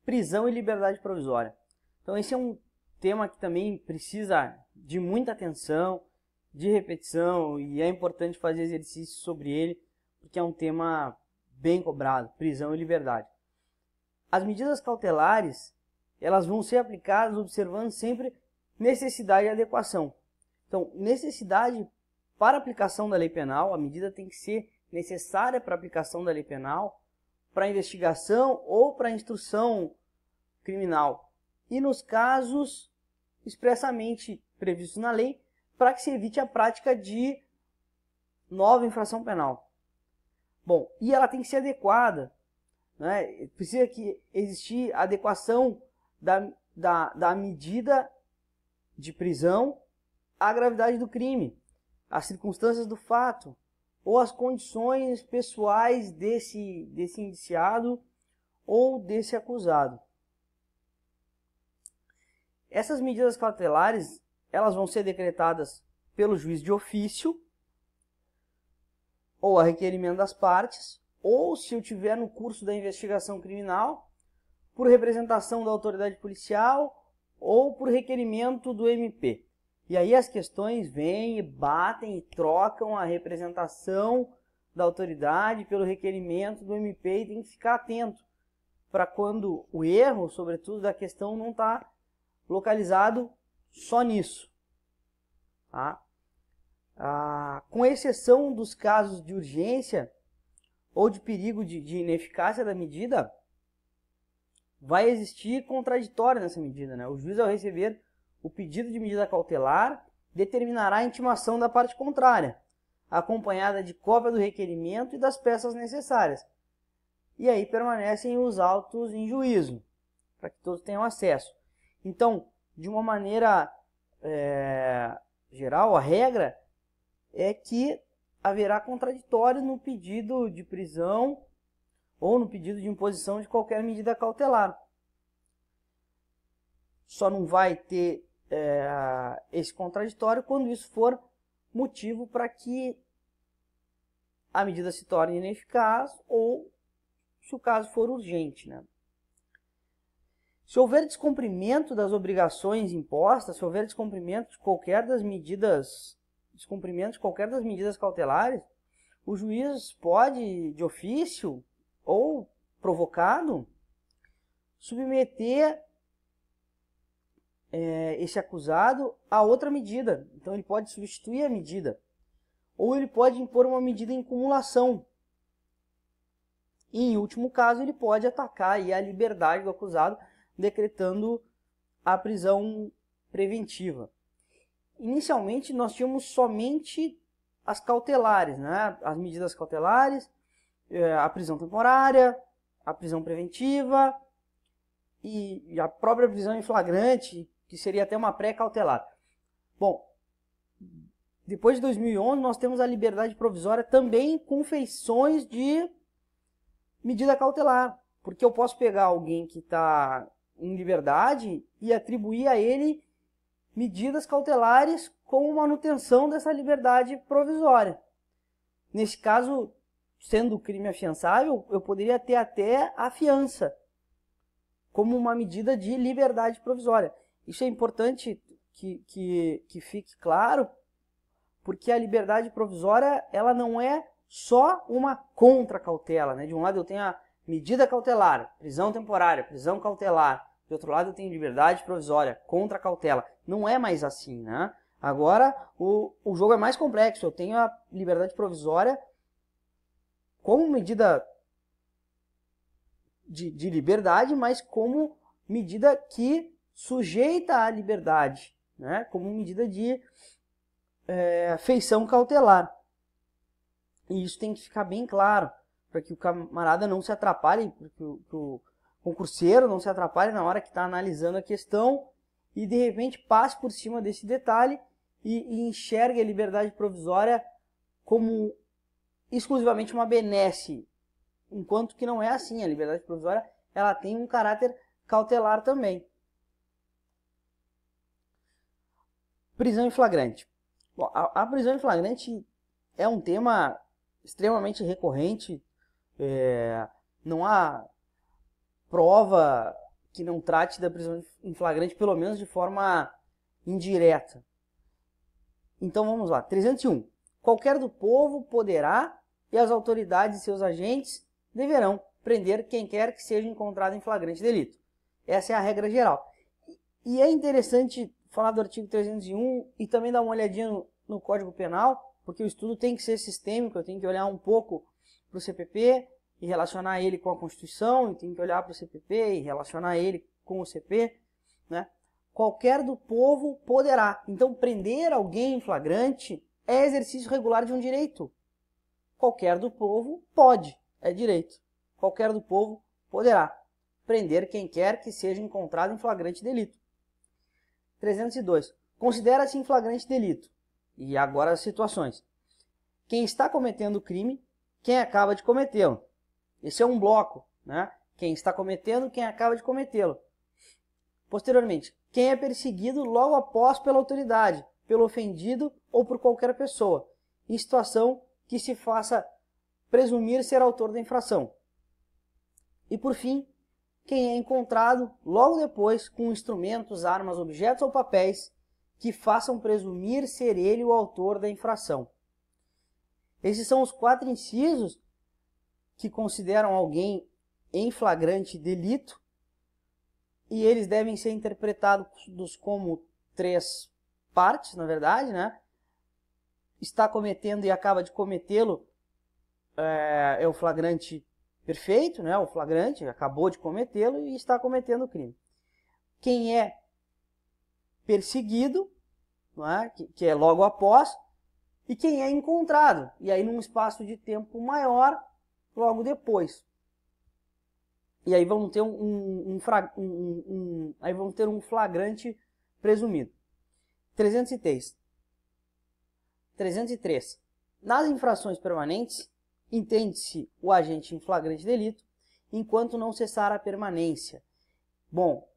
prisão e liberdade provisória. Então esse é um tema que também precisa de muita atenção, de repetição, e é importante fazer exercício sobre ele, porque é um tema bem cobrado, prisão e liberdade. As medidas cautelares, elas vão ser aplicadas observando sempre necessidade e adequação. Então, necessidade para aplicação da lei penal, a medida tem que ser necessária para a aplicação da lei penal, para investigação ou para instrução criminal. E nos casos expressamente previstos na lei, para que se evite a prática de nova infração penal. Bom, e ela tem que ser adequada, né? Precisa que existir adequação da medida de prisão à gravidade do crime, às circunstâncias do fato, ou às condições pessoais desse indiciado ou desse acusado. Essas medidas cautelares, elas vão ser decretadas pelo juiz de ofício, ou a requerimento das partes, ou, se eu tiver no curso da investigação criminal, por representação da autoridade policial, ou por requerimento do MP. E aí as questões vêm e batem e trocam a representação da autoridade pelo requerimento do MP, e tem que ficar atento para quando o erro, sobretudo, da questão não está localizado só nisso. Tá? Com exceção dos casos de urgência ou de perigo de ineficácia da medida, vai existir contraditório nessa medida, né? O juiz, ao receber o pedido de medida cautelar, determinará a intimação da parte contrária, acompanhada de cópia do requerimento e das peças necessárias. E aí permanecem os autos em juízo, para que todos tenham acesso. Então, de uma maneira geral, a regra é que haverá contraditório no pedido de prisão ou no pedido de imposição de qualquer medida cautelar. Só não vai ter esse contraditório quando isso for motivo para que a medida se torne ineficaz ou se o caso for urgente, né? Se houver descumprimento das obrigações impostas, se houver descumprimento de qualquer das medidas cautelares, o juiz pode, de ofício ou provocado, submeter esse acusado a outra medida. Então ele pode substituir a medida, ou ele pode impor uma medida em cumulação. E, em último caso, ele pode atacar aí a liberdade do acusado, decretando a prisão preventiva. Inicialmente, nós tínhamos somente as cautelares, né? As medidas cautelares, a prisão temporária, a prisão preventiva e a própria prisão em flagrante, que seria até uma pré-cautelar. Bom, depois de 2011, nós temos a liberdade provisória também com feições de medida cautelar, porque eu posso pegar alguém que está em liberdade e atribuir a ele medidas cautelares com manutenção dessa liberdade provisória. Nesse caso, sendo crime afiançável, eu poderia ter até a fiança como uma medida de liberdade provisória. Isso é importante que fique claro, porque a liberdade provisória ela não é só uma contra-cautela, né? De um lado eu tenho a medida cautelar, prisão temporária, prisão cautelar. De outro lado eu tenho liberdade provisória, contra-cautela. Não é mais assim, né? Agora o jogo é mais complexo. Eu tenho a liberdade provisória como medida de liberdade, mas como medida que sujeita à liberdade, né? Como medida de feição cautelar. E isso tem que ficar bem claro, para que o camarada não se atrapalhe, para que o concurseiro não se atrapalhe na hora que está analisando a questão e de repente passe por cima desse detalhe e enxergue a liberdade provisória como exclusivamente uma benesse, enquanto que não é assim. A liberdade provisória ela tem um caráter cautelar também. Prisão em flagrante. Bom, a prisão em flagrante é um tema extremamente recorrente, não há prova que não trate da prisão em flagrante, pelo menos de forma indireta. Então vamos lá. 301. Qualquer do povo poderá, e as autoridades e seus agentes deverão prender quem quer que seja encontrado em flagrante delito. Essa é a regra geral. E é interessante falar do artigo 301 e também dar uma olhadinha no Código Penal, porque o estudo tem que ser sistêmico, eu tenho que olhar um pouco para o CPP e relacionar ele com a Constituição, e tenho que olhar para o CPP e relacionar ele com o CP, né? Qualquer do povo poderá. Então, prender alguém em flagrante é exercício regular de um direito. Qualquer do povo pode, é direito. Qualquer do povo poderá prender quem quer que seja encontrado em flagrante delito. 302. Considera-se em flagrante delito. E agora as situações. Quem está cometendo o crime, quem acaba de cometê-lo. Esse é um bloco, né? Quem está cometendo, quem acaba de cometê-lo. Posteriormente, quem é perseguido logo após pela autoridade, pelo ofendido ou por qualquer pessoa, em situação que se faça presumir ser autor da infração. E por fim, quem é encontrado logo depois com instrumentos, armas, objetos ou papéis que façam presumir ser ele o autor da infração. Esses são os 4 incisos que consideram alguém em flagrante delito, e eles devem ser interpretados como 3 partes, na verdade, né? Está cometendo e acaba de cometê-lo é o flagrante perfeito, né? O flagrante acabou de cometê-lo e está cometendo o crime. Quem é perseguido, não é? Que é logo após, e quem é encontrado, e aí num espaço de tempo maior, logo depois. E aí vamos ter um flagrante presumido. 303. Nas infrações permanentes, entende-se o agente em flagrante delito enquanto não cessar a permanência. Bom,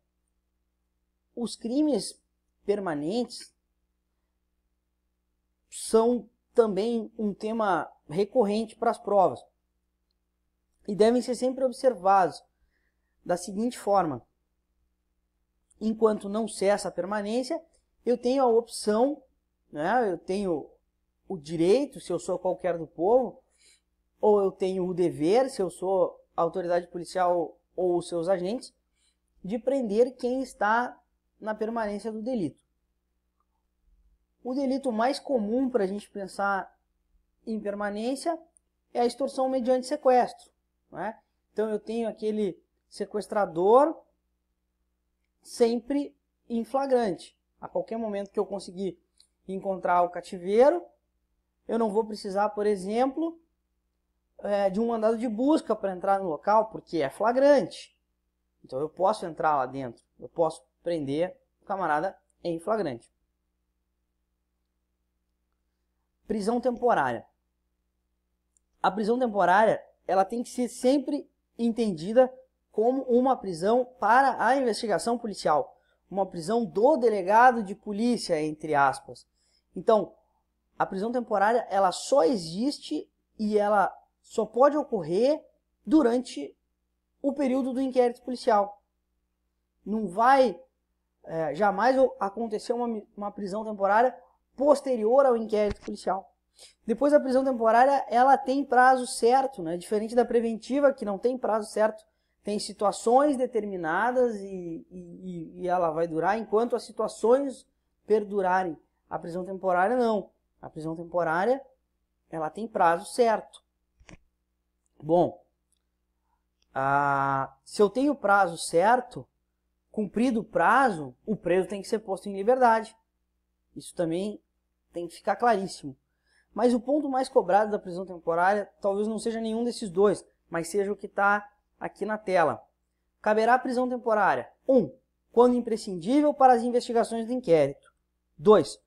os crimes permanentes são também um tema recorrente para as provas e devem ser sempre observados da seguinte forma: enquanto não cessa a permanência, eu tenho a opção, né, eu tenho o direito, se eu sou qualquer do povo, ou eu tenho o dever, se eu sou a autoridade policial ou os seus agentes, de prender quem está na permanência do delito. O delito mais comum para a gente pensar em permanência é a extorsão mediante sequestro, né? Então eu tenho aquele sequestrador sempre em flagrante. A qualquer momento que eu conseguir encontrar o cativeiro, eu não vou precisar, por exemplo, de um mandado de busca para entrar no local, porque é flagrante. Então eu posso entrar lá dentro, eu posso prender o camarada em flagrante. Prisão temporária. A prisão temporária, ela tem que ser sempre entendida como uma prisão para a investigação policial, uma prisão do delegado de polícia, entre aspas. Então, a prisão temporária, ela só existe e ela só pode ocorrer durante o período do inquérito policial. Não vai jamais acontecer uma prisão temporária posterior ao inquérito policial. Depois da prisão temporária, ela tem prazo certo, né? Diferente da preventiva, que não tem prazo certo. Tem situações determinadas e ela vai durar enquanto as situações perdurarem. A prisão temporária não. A prisão temporária, ela tem prazo certo. Bom, se eu tenho prazo certo, cumprido o prazo, o preso tem que ser posto em liberdade. Isso também tem que ficar claríssimo. Mas o ponto mais cobrado da prisão temporária talvez não seja nenhum desses dois, mas seja o que está aqui na tela. Caberá a prisão temporária: 1. Quando imprescindível para as investigações do inquérito. 2.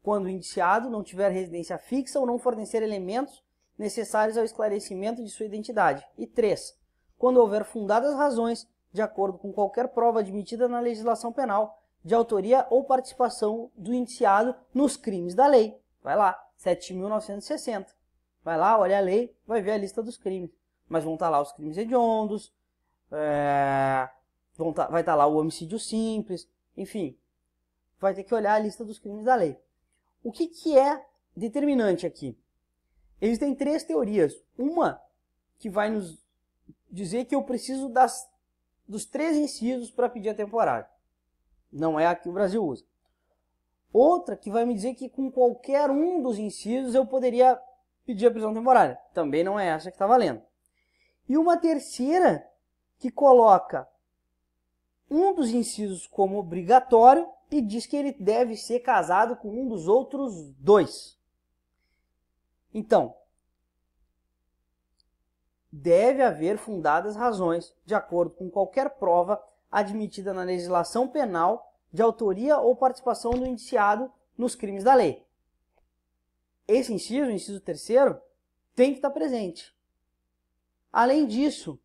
Quando o indiciado não tiver residência fixa ou não fornecer elementos necessários ao esclarecimento de sua identidade. E 3. Quando houver fundadas razões, de acordo com qualquer prova admitida na legislação penal, de autoria ou participação do indiciado nos crimes da lei. Vai lá, 7.960. Vai lá, olha a lei, vai ver a lista dos crimes. Mas vão estar lá os crimes hediondos, vão vai estar lá o homicídio simples, enfim, vai ter que olhar a lista dos crimes da lei. O que é determinante aqui? Existem 3 teorias. Uma que vai nos dizer que eu preciso dos 3 incisos para pedir a temporária. Não é a que o Brasil usa. Outra que vai me dizer que com qualquer um dos incisos eu poderia pedir a prisão temporária. Também não é essa que está valendo. E uma terceira que coloca um dos incisos como obrigatório e diz que ele deve ser casado com um dos outros 2. Então, deve haver fundadas razões, de acordo com qualquer prova admitida na legislação penal de autoria ou participação do indiciado nos crimes da lei. Esse inciso, o inciso 3º, tem que estar presente. Além disso,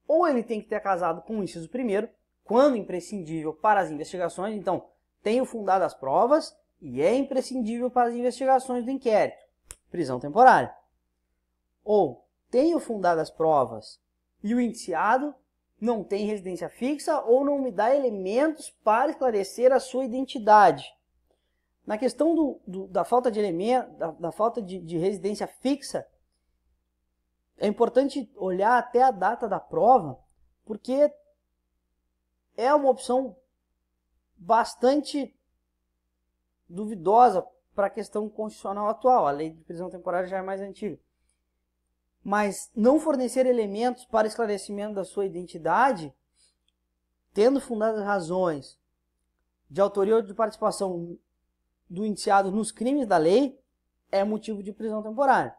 ou ele tem que ter casado com o inciso 1º, quando imprescindível para as investigações, então, tenho fundado as provas e é imprescindível para as investigações do inquérito, prisão temporária. Ou tenho fundado as provas e o indiciado não tem residência fixa ou não me dá elementos para esclarecer a sua identidade. Na questão da falta de elemento, da falta de residência fixa, é importante olhar até a data da prova, porque é uma opção bastante duvidosa para a questão constitucional atual. A lei de prisão temporária já é mais antiga. Mas não fornecer elementos para esclarecimento da sua identidade, tendo fundadas razões de autoria ou de participação do indiciado nos crimes da lei, é motivo de prisão temporária.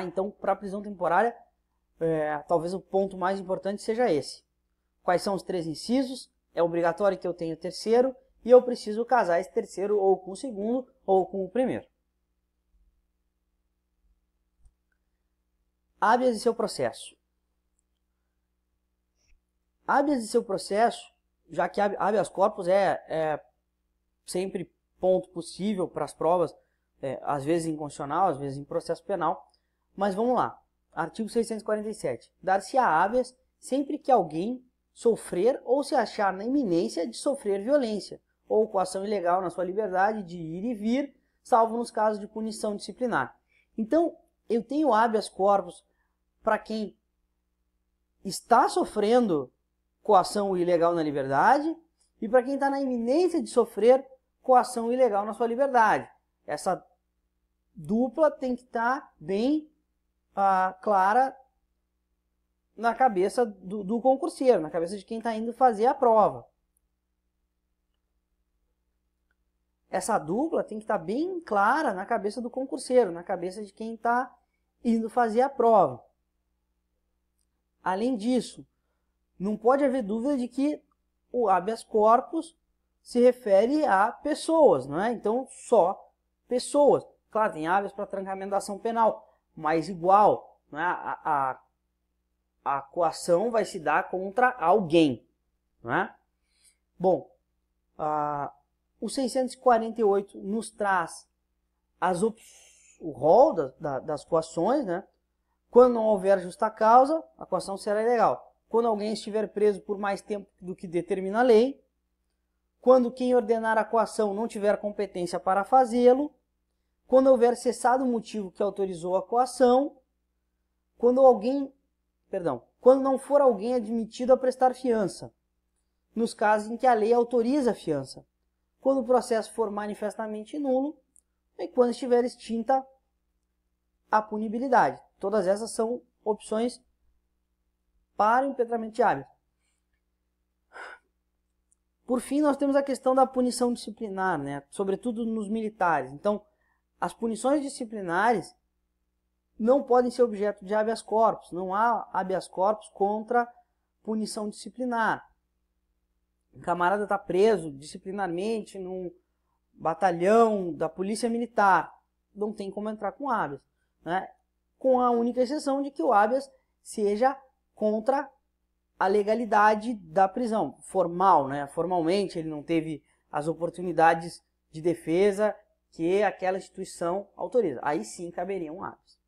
Então, para a prisão temporária, talvez o ponto mais importante seja esse. Quais são os 3 incisos? É obrigatório que eu tenha o 3º e eu preciso casar esse 3º ou com o 2º ou com o 1º. Habeas e seu processo. Habeas e seu processo, já que habeas corpus é sempre ponto possível para as provas, às vezes inconstitucional, às vezes em processo penal, mas vamos lá. Artigo 647. Dar-se-á habeas sempre que alguém sofrer ou se achar na iminência de sofrer violência ou coação ilegal na sua liberdade de ir e vir, salvo nos casos de punição disciplinar. Então, eu tenho habeas corpus para quem está sofrendo coação ilegal na liberdade e para quem está na iminência de sofrer coação ilegal na sua liberdade. Essa dupla tem que estar bem clara na cabeça do concurseiro, na cabeça de quem está indo fazer a prova. Essa dupla tem que estar bem clara na cabeça do concurseiro, na cabeça de quem está indo fazer a prova. Além disso, não pode haver dúvida de que o habeas corpus se refere a pessoas, não é? Então, só pessoas. Claro, tem habeas para trancamento da ação penal, mas igual, não é? A coação vai se dar contra alguém, não é? Bom, o 648 nos traz o rol das coações, né? Quando não houver justa causa, a coação será ilegal. Quando alguém estiver preso por mais tempo do que determina a lei, quando quem ordenar a coação não tiver competência para fazê-lo, quando houver cessado o motivo que autorizou a coação, quando não for alguém admitido a prestar fiança, nos casos em que a lei autoriza a fiança, quando o processo for manifestamente nulo e quando estiver extinta a punibilidade. Todas essas são opções para o impetramento de habeas. Por fim, nós temos a questão da punição disciplinar, né? Sobretudo nos militares. Então, as punições disciplinares não podem ser objeto de habeas corpus. Não há habeas corpus contra punição disciplinar. O camarada está preso disciplinarmente num batalhão da polícia militar. Não tem como entrar com habeas, né? Com a única exceção de que o habeas seja contra a legalidade da prisão, formal, né? Formalmente ele não teve as oportunidades de defesa que aquela instituição autoriza. Aí sim caberia um habeas.